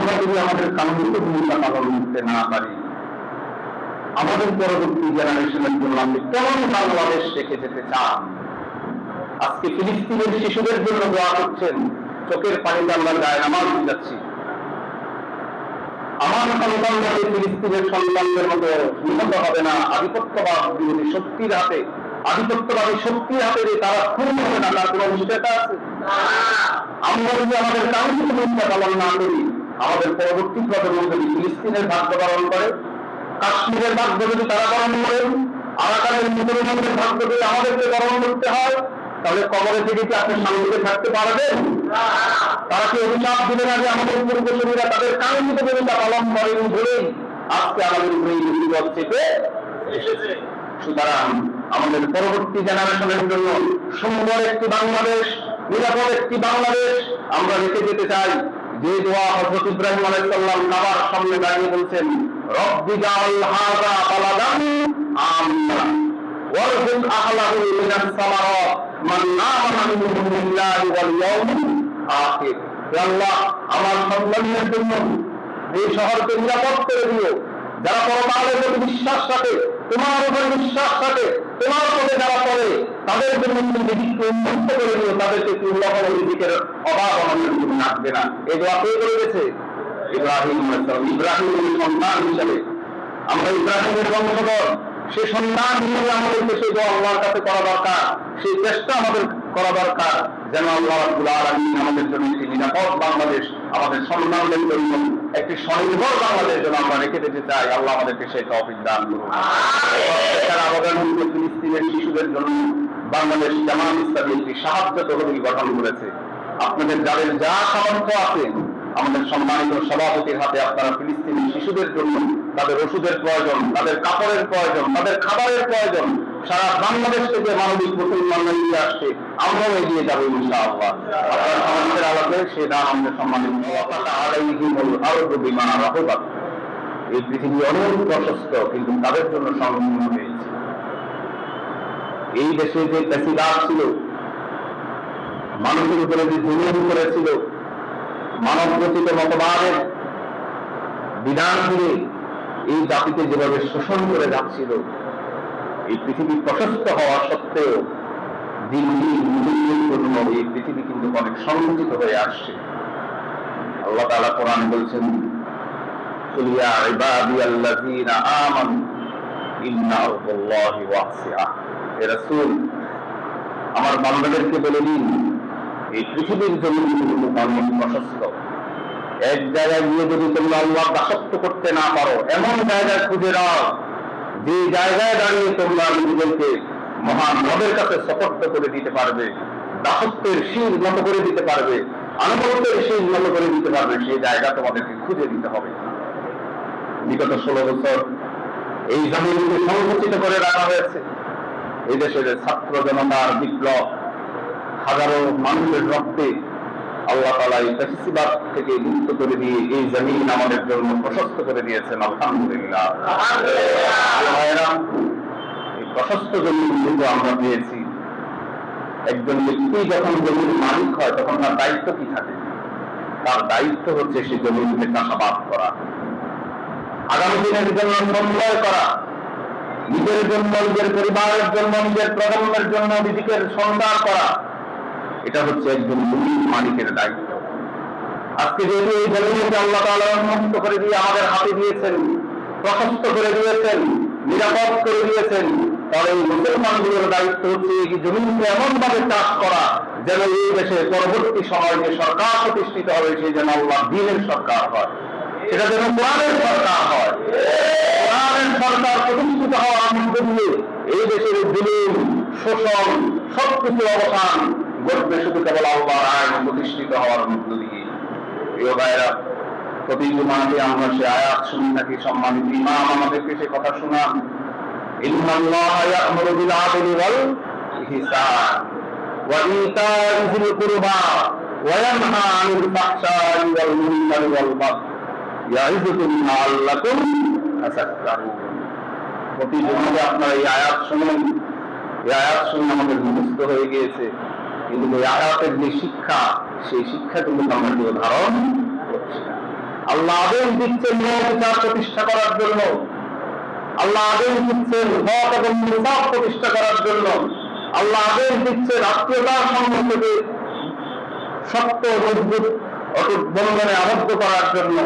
আমরা যদি আমাদের কাঙ্ক্ষিত ভূমিকা পালন করতে না পারি, আমাদের পরবর্তী জেনারেশনের জন্য আপনি কেমন বাংলাদেশ রেখে যেতে চান? আজকে ফিলিস্তিনের শিশুদের জন্য দোয়া করছেন, চোখের পানিতে আমরা গায়ে নামাজ যাচ্ছি। আমার সন্তানরা ফিলিস্তিনের সন্তানদের মতো নিহত হবে না আধিপত্যবাদ বিরোধী শক্তির হাতে, আধিপত্যবাদী শক্তির হাতে তারা খুন হবে না, তার কোন নিশ্চয়তা আছে? আমরা যদি আমাদের কাঙ্ক্ষিত ভূমিকা পালন না করি, আমাদের পরবর্তী প্রজন্ম যদি ফিলিস্তিনের ভাগ্য পালন করে, কাশ্মীরের ভাগ্য যদি তারা পালন করেন, আরাকানের মুসলমানদের ভাগ্য যদি আমাদেরকে পালন করতে হয়, তাহলে কবরে থেকে কি আপনি শান্তিতে থাকতে পারবেন? তারা কি অভিশাপ দিবে না যে আমাদের পূর্বসূরীরা তাদের কাঙ্ক্ষিত ভূমিকা পালন করেনি বলেই আজকে আমাদের উপরে এই বিপদ চেপে এসেছে? সুতরাং আমাদের পরবর্তী জেনারেশনের জন্য সুন্দর একটি বাংলাদেশ, নিরাপদ একটি বাংলাদেশ আমরা রেখে যেতে চাই। যে দোয়া হযরত ইব্রাহিম আলাইহিস সালাম কাবার সামনে দাঁড়িয়ে বলছেন, রব্বি জাআল হাযা বালাদান আমিনা ওয়ারযুক আহলাহু মিনাস সামারাত মান আমানা মিনহুম বিল্লাহি ওয়াল ইয়াউমিল আখির। হে আল্লাহ, আমার সন্তানদের জন্য এই শহরকে নিরাপদ করে দিও, যারা পরকালের প্রতি বিশ্বাস রাখে, তোমার উপরে বিশ্বাস রাখে, তোমার পথে যারা চলে, তাদের জন্য তুমি রিজিককে উন্মুক্ত করে দিও, তাদেরকে তুমি লবণ রিজিকের অভাব আমাদের তুমি রাখবে না। এই দোয়া কে করে গেছে? ইব্রাহিম আলাইহিস সালাম। ইব্রাহিমের সন্তান হিসেবে আমরা ইব্রাহিমের বংশধর, সে সন্তান হিসেবে আমাদেরকে সেই দোয়া আল্লাহর কাছে করা দরকার, সেই চেষ্টা আমাদের করা দরকার, যেন আল্লাহ রাব্বুল আলামিন আমাদের জন্য একটি নিরাপদ বাংলাদেশ, আমাদের সন্তানদের জন্য একটি স্বনির্ভর বাংলাদেশ যেন আমরা রেখে দিতে চাই। আল্লাহ আমাদেরকে সেই তৌফিক দান করুন। ফিলিস্তিনের শিশুদের জন্য বাংলাদেশ জামাত ইসলামী একটি সাহায্য তহবিল গঠন করেছে। আপনাদের যাদের যা সামর্থ্য আছে, আমাদের সম্মানিত সভাপতির হাতে আপনারা ফিলিস্তিনি শিশুদের জন্য তাদের ওষুধের প্রয়োজন, তাদের কাপড়ের প্রয়োজন, তাদের খাবারের প্রয়োজন, সারা বাংলাদেশ থেকে মানবিক মুসলমান নিয়ে আসছে, আমরাও এগিয়ে যাবো ইনশাআল্লাহ। আপনার সামর্থ্যের আলোকে সে দান আমাদের সম্মানিত বিমান রহবাত। এই পৃথিবী অনেক প্রশস্ত, কিন্তু তাদের জন্য সংকীর্ণ হয়েছে। এই দেশে যে প্যাসিদার ছিল, মানুষের উপরে যে জুলুম করেছিল, মানব রচিত মতবাদের বিধান দিয়ে এই জাতিকে যেভাবে শোষণ করে যাচ্ছিল, এই পৃথিবী প্রশস্ত হওয়া সত্ত্বেও দিন দিন মুসলিমদের জন্য এই পৃথিবী কিন্তু অনেক সংকুচিত হয়ে আসছে। আল্লাহ তাআলা কোরআনে বলছেন, কুল ইয়া ইবাদিয়াল্লাযীনা আমানু ইন্না আরদাল্লাহি ওয়াসিআ। হে রাসূল, আমার বান্দাদেরকে বলে দিন, এই পৃথিবীর জমিন কিন্তু অনেক প্রশস্ত। এক জায়গায় গিয়ে যদি তোমরা আল্লাহ দাসত্ব করতে না পারো, এমন জায়গায় খুঁজে নাও যে জায়গায় দাঁড়িয়ে তোমরা নিজেদেরকে মহান রবের কাছে সুপর্দ করে দিতে পারবে, দাসত্বের শীল নত করে দিতে পারবে, আনুগত্যের শীল নত করে দিতে পারবে, সেই জায়গা তোমাদেরকে খুঁজে দিতে হবে। বিগত 16 বছর এই জমিনকে সংকুচিত করে রাখা হয়েছে। এই দেশের ছাত্র জনতার বিপ্লব, হাজারো মানুষের রক্তে আল্লাহ তাআলা এই ফ্যাসিবাদ থেকে মুক্ত করে দিয়ে এই জমিন আমাদের জন্য প্রশস্ত করে দিয়েছেন। আলহামদুলিল্লাহ। এই প্রশস্ত জমিন কিন্তু আমরা পেয়েছি। একজন ব্যক্তি যখন জমির মালিক হয়, তখন তার দায়িত্ব কি থাকে? তার দায়িত্ব হচ্ছে সে জমিনকে চাষাবাদ করা, আগামী দিনের জন্য সঞ্চয় করা, নিজের জন্য, নিজের পরিবারের জন্য, নিজের প্রজন্মের জন্য রিজিকের সন্ধান করা। এটা হচ্ছে একজন জমির মালিকের দায়িত্ব। আজকে যেহেতু এই জমিনকে আল্লাহ তাআলা মুক্ত করে দিয়ে আমাদের হাতে দিয়েছেন, প্রশস্ত করে দিয়েছেন, নিরাপদ করে দিয়েছেন, তাহলে এই মুসলমানগুলোর দায়িত্ব হচ্ছে এই জমিনকে এমন ভাবে চাষ করা যেন এই দেশে পরবর্তী সময়ে যে সরকার প্রতিষ্ঠিত হবে, সেই যেন আল্লাহ দ্বীনের সরকার হয়, সেটা যেন কোরআনের সরকার হয়। কোরআনের সরকার প্রতিষ্ঠিত হওয়ার মধ্য দিয়ে এই দেশের জুলুম, শোষণ সবকিছু অবসান ঘটবে শুধু কেবল আল্লাহর আইন প্রতিষ্ঠিত হওয়ার মধ্য দিয়ে। প্রিয় ভাইরা, প্রতি জুমাতে আমরা সে আয়াত শুনে থাকি, সম্মানিত ইমাম আমাদেরকে সে কথা শোনান, ইন্নাল্লাহা ইয়া'মুরু বিল আদলি ওয়াল ইহসান ওয়া ইতা'i যিল কুরবা ওয়া ইয়ানহা আনিল ফাহশাই ওয়াল মুনকারি ওয়াল বাগই ইয়া'iযুকুম লাআল্লাকুম তাযাক্কারুন। প্রতি জুমাতে আপনারা এই আয়াত শুনেন, এই আয়াত শুনে আমাদের মুখস্থ হয়ে গিয়েছে, কিন্তু এই আয়াতের যে শিক্ষা, সেই শিক্ষা কিন্তু আমরা কেউ ধারণ করছি না। আল্লাহ আদেশ দিচ্ছেন ন্যায়বিচার প্রতিষ্ঠা করার জন্য, আল্লাহ আদেশ দিচ্ছেন হক এবং ইনসাফ প্রতিষ্ঠা করার জন্য, আল্লাহ আদেশ দিচ্ছেন আত্মীয়তার সম্পর্কে শক্ত মজবুত অটুট বন্ধনে আবদ্ধ করার জন্য,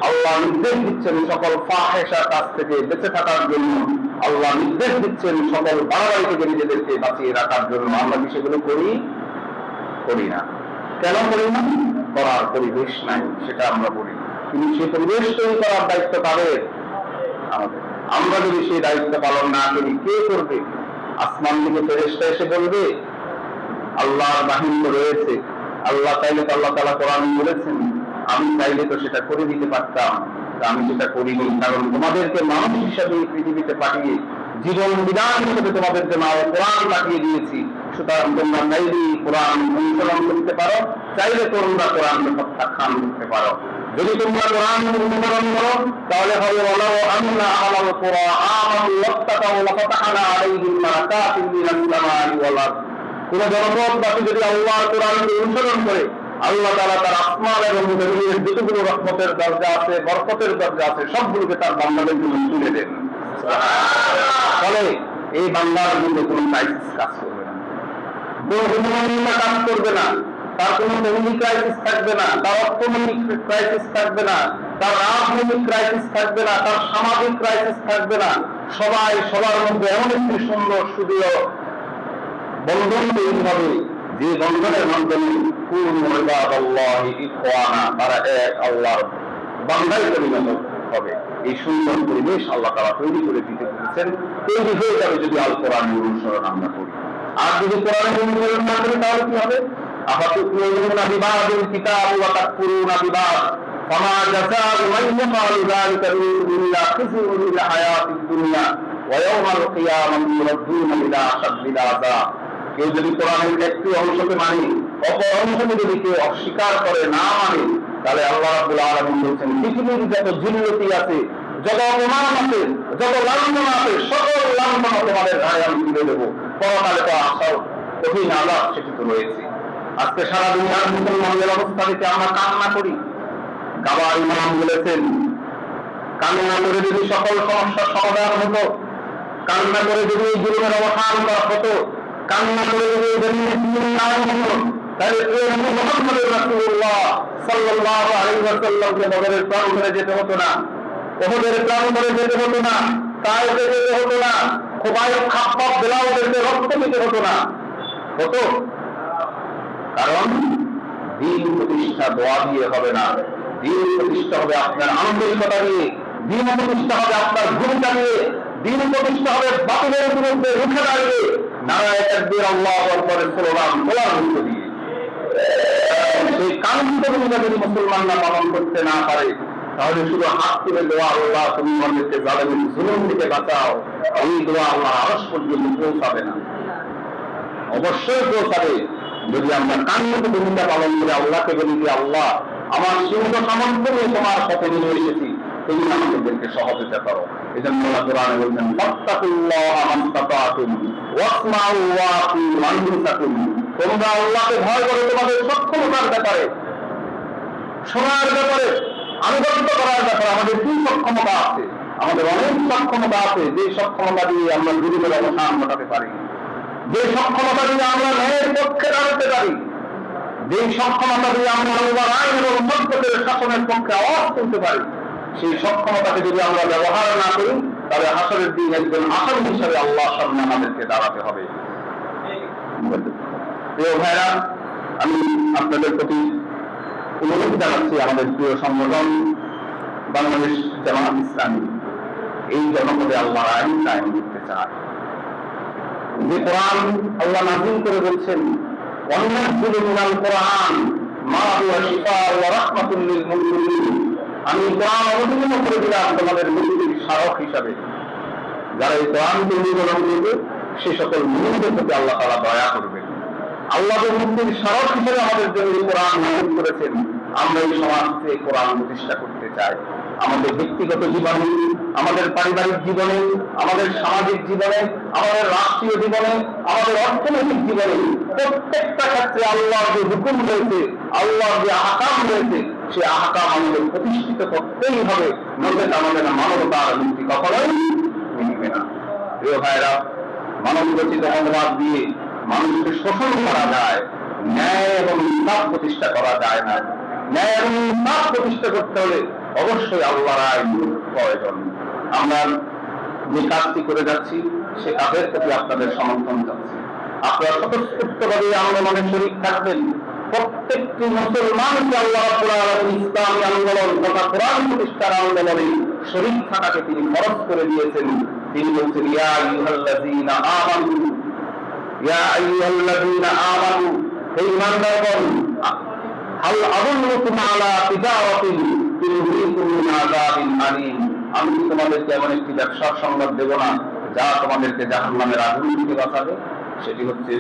আল্লাহ নির্দেশ দিচ্ছেন সকল ফাহেশা কাজ থেকে বেঁচে থাকার জন্য, আল্লাহ নির্দেশ দিচ্ছেন সকল বাড়াবাড়ি থেকে নিজেদেরকে বাঁচিয়ে রাখার জন্য। আমরা কি সেগুলো করি না? কেন করি না? করার পরিবেশ নাই, সেটা আমরা বলি। কিন্তু সেই পরিবেশ তৈরি করার দায়িত্ব কাদের? আমাদের। আমরা যদি সেই দায়িত্ব পালন না করি, কে করবে? আসমান থেকে ফেরেশতা এসে বলবে? আল্লাহর বাহিনী তো রয়েছে, আল্লাহ চাইলে তো আল্লাহ তাআলা কোরআন বলেছেন, আমি চাইলে তো সেটা করে দিতে পারতাম, আমি সেটা করিনি। কারণ তোমাদেরকে মানুষ হিসাবে পৃথিবীতে পাঠিয়ে জীবন বিধান হিসেবে তোমাদের জন্য কোরআন পাঠিয়ে দিয়েছি। সুতরাং তোমরা চাইলে কোরআন অনুসরণ করতে পারো, চাইলে তোমরা কোরআনকে প্রত্যাখ্যান করতে পারো। যদি তোমরা কোরআন অনুসরণ করো তাহলে হবে ওয়ালাউ আন্না আহলাল কুরআন ওয়াত্তাকাউ লাফাতাহনা আলাইহিম বারাকাতিন মিনাস সামাই ওয়াল আরদ। কোন জনপদবাসী যদি আল্লাহর কোরআনকে অনুসরণ করে, আল্লাহ তাআলা তার আসমান এবং জমিনের যতগুলো রহমতের দরজা আছে, বরকতের দরজা আছে, সবগুলোকে তার বান্দাদের জন্য তুলে দেন। ফলে এই বান্দার মধ্যে কোনো ক্রাইসিস কাজ করবে না, কোনো কাজ করবে না, তার কোনো ফ্যামিলি ক্রাইসিস থাকবে না, তার অর্থনৈতিক ক্রাইসিস থাকবে না, তার রাজনৈতিক ক্রাইসিস থাকবে না, তার সামাজিক ক্রাইসিস থাকবে না। সবাই সবার মধ্যে এমন একটি সুন্দর সুদৃঢ় বন্ধন তৈরি হবে, যে বন্ধনের মাধ্যমে তারা এক আল্লাহর বান্দায় পরিণত হবে। এই সুন্দর পরিবেশ আল্লাহ তাআলা তৈরি করে দিতে পেরেছেন। তৈরি হয়ে যাবে যদি আল কোরআনের অনুসরণ আমরা করি। আর যদি কোরআনের অনুসরণ না করি তাহলে কি হবে? আফাতুকুলুনা বিবাদিল কিতাব ওয়া তাকফুরুনা বিবাদ ফামা জাযাউ মান ইয়াফআলু যালিকা ইল্লা খিজুন ফিল হায়াতিদ দুনিয়া ওয়া ইয়াওমাল কিয়ামাতি ইউরাদ্দুনা ইলা আশাদ্দিল আযাব। কেউ যদি কোরআনের একটি অংশকে মানে, অপর অংশকে যদি কেউ অস্বীকার করে, না মানে, তাহলে আল্লাহ রাব্বুল আলামিন বলেছেন পৃথিবীর যত জিল্লতি আছে, যত অপমান আছে, যত লাঞ্ছনা আছে, সকল লাঞ্ছনা তোমাদের ঘাড়ে আমি তুলে দেবো। পরকালে তো আসার কঠিন আযাব সেটি তো রয়েছে। আজকে সারা দুনিয়ার মুসলমানদের অবস্থা দেখে আমরা কান্না করি। কাবার ইমাম বলেছেন, কান্না করে যদি সকল সমস্যার সমাধান হতো, কান্না করে যদি এই জুলুমের অবসান করা হতো, কান্না করে যদি তাহলে মুহাম্মদ রাসূলুল্লাহ সাল্লাল্লাহু আলাইহি ওয়াসাল্লামকে বদরের প্রান্তরে যেতে হতো না, উহুদের প্রান্তরে যেতে হতো না, তায়েফে যেতে হতো না, খুবাইব খাব্বাব বেলালদেরকে রক্ত দিতে হতো না। হতো? কারণ দিন প্রতিষ্ঠা দোয়া দিয়ে হবে না, দিন প্রতিষ্ঠা হবে আপনার আন্তরিকতা দিয়ে, দিন প্রতিষ্ঠা হবে আপনার ভূমিকা দিয়ে, দিন প্রতিষ্ঠা হবে বাতিলের বিরুদ্ধে রুখে দাঁড়িয়ে নারায়ে তাকবীর আল্লাহু আকবারের স্লোগান বলার মধ্য দিয়ে। সেই কাঙ্ক্ষিত ভূমিকা যদি মুসলমানরা পালন করতে না পারে, তাহলে শুধু হাত তুলে দোয়া, আল্লাহ তুমি আমাদেরকে জালেমের জুলুম থেকে বাঁচাও, এই দোয়া আল্লাহর আরশ পর্যন্ত পৌঁছাবে না। অবশ্যই পৌঁছাবে যদি আমরা কাঙ্ক্ষিত ভূমিকা পালন করে আল্লাহকে বলি যে আল্লাহ আমার সীমিত সামর্থ্য নিয়ে তোমার পথে নিয়ে এসেছি, তুমি আমাদেরকে সহযোগিতা করো। এই জন্য আল্লাহ কোরআনে বলছেন ফাত্তাকুল্লাহা মাসতাতাতুম ওয়াসমাউ ওয়া আতিউ আনফুসাকুম। তোমরা আল্লাহকে ভয় করো তোমাদের সক্ষমতার ব্যাপারে, শোনার ব্যাপারে, আনুগত্য করার ব্যাপারে। আমাদের কি সক্ষমতা আছে? আমাদের অনেক সক্ষমতা আছে, যে সক্ষমতা দিয়ে আমরা জুলুমের অবসান ঘটাতে পারি, যে সক্ষমতা দিয়ে আমরা ন্যায়ের পক্ষে দাঁড়াতে পারি, যে সক্ষমতা দিয়ে আমরা আল্লাহর আইন এবং মধ্যদের শাসনের পক্ষে আওয়াজ তুলতে পারি, সেই সক্ষমতাকে যদি আমরা ব্যবহার না করি, তাহলে হাসরের দিন একজন আসামি হিসাবে আল্লাহর সামনে আমাদেরকে দাঁড়াতে হবে। প্রিয় ভাইরা, আমি আপনাদের প্রতি অনুরোধ জানাচ্ছি, আমাদের প্রিয় সংগঠন বাংলাদেশ জামাত ইসলামী এই জনপদে আল্লাহর আইন কায়েম করতে চায়। যে কোরআন আল্লাহ নাযিল করে বলছেন ওয়ানাজ্জিলু মিনাল কোরআন মা হুয়া শিফাউ ওয়া রাহমাতুল লিল মুমিনিন, আমি কোরআন অবতীর্ণ করে দিলাম তোমাদের মুক্তির স্মারক হিসাবে। যারা এই কোরআনকে অনুসরণ করবে সে সকল মুমিনদের প্রতি আল্লাহ তাআলা দয়া করবেন। আল্লাহর মুক্তির স্মারক হিসেবে আমাদের জন্য কোরআন নাযিল করেছেন। আমরা এই সমাজে কোরআন প্রতিষ্ঠা করতে চাই। আমাদের ব্যক্তিগত জীবনে, আমাদের পারিবারিক জীবনে, আমাদের সামাজিক জীবনে, আমাদের রাষ্ট্রীয় জীবনে, আমাদের অর্থনৈতিক জীবনে প্রত্যেকটা ক্ষেত্রে আল্লাহর যে হুকুম রয়েছে, আল্লাহর যে আহকাম রয়েছে, সে আহকাম আমাদের প্রতিষ্ঠিত করতেই হবে, নচেত আমাদের মানবতার মুক্তি কখনোই মিলবে না। প্রিয় ভাইরা, মানব রচিত মতবাদ দিয়ে মানুষকে শোষণ করা যায়, ন্যায় এবং ইনসাফ প্রতিষ্ঠা করা যায় না। ন্যায় এবং ইনসাফ প্রতিষ্ঠা করতে হলে অবশ্যই আল্লাহর আইন প্রয়োজন। আমরা যে কাজটি করে যাচ্ছি সে কাজের প্রতি আপনাদের সমর্থন চাচ্ছি। আপনারা স্বতঃস্ফূর্তভাবে আন্দোলনে শরীক থাকবেন। প্রত্যেকটি মুসলমানকে আল্লাহ রাব্বুল আলামিন ইসলামী আন্দোলন তথা কোরআন প্রতিষ্ঠার আন্দোলনে শরীক থাকাকে তিনি ফরজ করে দিয়েছেন। তিনি বলছেন, ইয়া আইয়ুহাল্লাযীনা আমানু, ইয়া আইয়ুহাল্লাযীনা আমানু, হে ঈমানদারগণ, হাল আদুল্লুকুম আলা তিজারাতিন তুনজিকুম মিন আযাবিন আলীম, আমি কি তোমাদেরকে এমন একটি ব্যবসার সংবাদ দেব না যা তোমাদেরকে জাহান্নামের আগুন থেকে বাঁচাবে? সেটি হচ্ছে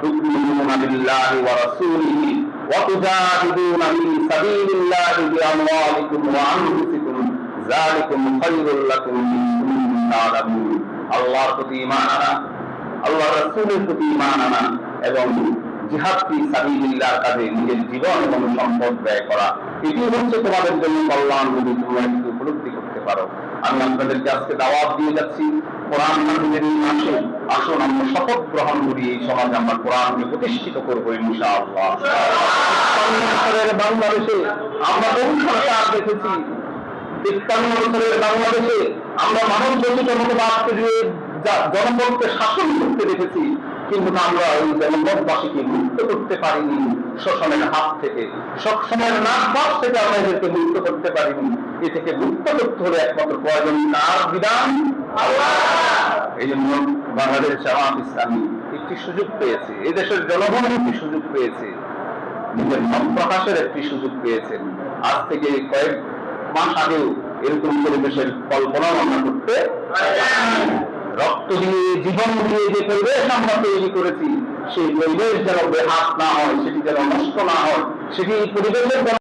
তু'মিনুনা বিল্লাহি ওয়া রাসূলিহি ওয়া তুজাহিদুনা ফি সাবিলিল্লাহি বিআমওয়ালিকুম ওয়া আনফুসিকুম যালিকুম খায়রুল লাকুম ইন কুনতুম তা'লামুন। আল্লাহর প্রতি ঈমান আনা, আল্লাহর রাসূলের প্রতি ঈমান আনা এবং জিহাদ ফি সাবিলিল্লাহর কাজে নিজের জীবন এবং সম্পদ ব্যয় করা, এটি হচ্ছে তোমাদের জন্য কল্যাণ যদি তোমরা একটু উপলব্ধি করতে পারো। আমি আপনাদেরকে আজকে দাওয়াত দিয়ে যাচ্ছি কোরআন মাহফিলের এই মাসে আসুন আমরা শপথ গ্রহণ করি, এই সমাজে আমরা কোরআনকে প্রতিষ্ঠিত করবো ইনশাআল্লাহ। বাংলাদেশে আমরা বহু সরকার দেখেছি, ৫৩ বছরের বাংলাদেশে আমরা মানব রচিত মতবাদকে দিয়ে জনগণকে শাসন করতে দেখেছি, কিন্তু আমরা ওই জনগণবাসীকে মুক্ত করতে পারিনি শোষণের হাত থেকে, শোষণের নাশ থেকে আমরা এদেরকে মুক্ত করতে পারিনি। এ থেকে মুক্ত করতে হলে একমাত্র প্রয়োজন কার বিধান? এই জন্য বাংলাদেশ জামাত ইসলামী একটি সুযোগ পেয়েছে, এই দেশের জনগণ একটি সুযোগ পেয়েছে, নিজের মত প্রকাশের একটি সুযোগ পেয়েছেন। আজ থেকে কয়েক মাস আগেও এরকম পরিবেশের কল্পনাও আমরা করতে রক্ত দিয়ে জীবন দিয়ে যে পরিবেশ আমরা তৈরি করেছি সেই পরিবেশ যেন বেহাত না হয়, সেটি যেন নষ্ট না হয়, সেটি পরিবেশের